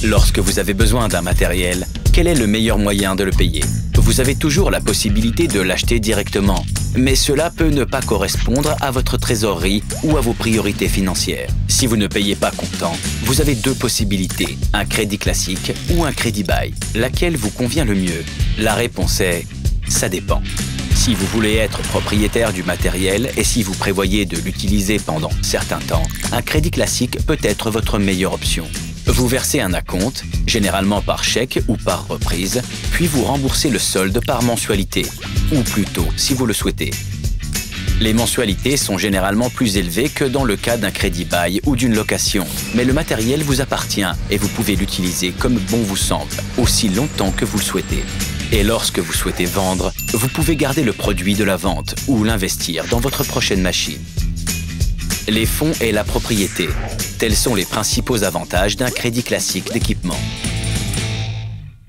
Lorsque vous avez besoin d'un matériel, quel est le meilleur moyen de le payer? Vous avez toujours la possibilité de l'acheter directement, mais cela peut ne pas correspondre à votre trésorerie ou à vos priorités financières. Si vous ne payez pas comptant, vous avez deux possibilités, un crédit classique ou un crédit bail. Laquelle vous convient le mieux? La réponse est « ça dépend ». Si vous voulez être propriétaire du matériel et si vous prévoyez de l'utiliser pendant certains temps, un crédit classique peut être votre meilleure option. Vous versez un acompte, généralement par chèque ou par reprise, puis vous remboursez le solde par mensualité, ou plutôt si vous le souhaitez. Les mensualités sont généralement plus élevées que dans le cas d'un crédit bail ou d'une location, mais le matériel vous appartient et vous pouvez l'utiliser comme bon vous semble, aussi longtemps que vous le souhaitez. Et lorsque vous souhaitez vendre, vous pouvez garder le produit de la vente ou l'investir dans votre prochaine machine. Les fonds et la propriété, tels sont les principaux avantages d'un crédit classique d'équipement.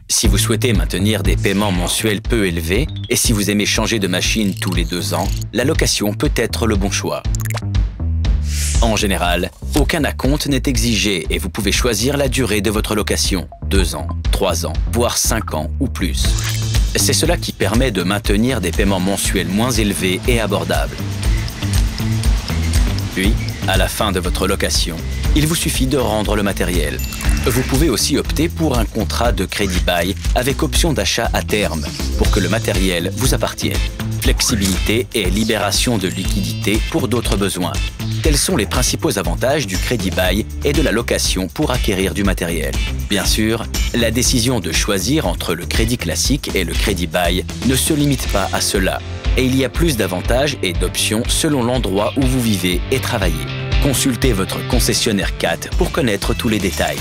Si vous souhaitez maintenir des paiements mensuels peu élevés et si vous aimez changer de machine tous les 2 ans, la location peut être le bon choix. En général, aucun acompte n'est exigé et vous pouvez choisir la durée de votre location, 2 ans, 3 ans, voire 5 ans ou plus. C'est cela qui permet de maintenir des paiements mensuels moins élevés et abordables. Puis, à la fin de votre location, il vous suffit de rendre le matériel. Vous pouvez aussi opter pour un contrat de crédit bail avec option d'achat à terme pour que le matériel vous appartienne. Flexibilité et libération de liquidités pour d'autres besoins. Tels sont les principaux avantages du crédit bail et de la location pour acquérir du matériel. Bien sûr, la décision de choisir entre le crédit classique et le crédit bail ne se limite pas à cela. Et il y a plus d'avantages et d'options selon l'endroit où vous vivez et travaillez. Consultez votre concessionnaire CAT pour connaître tous les détails.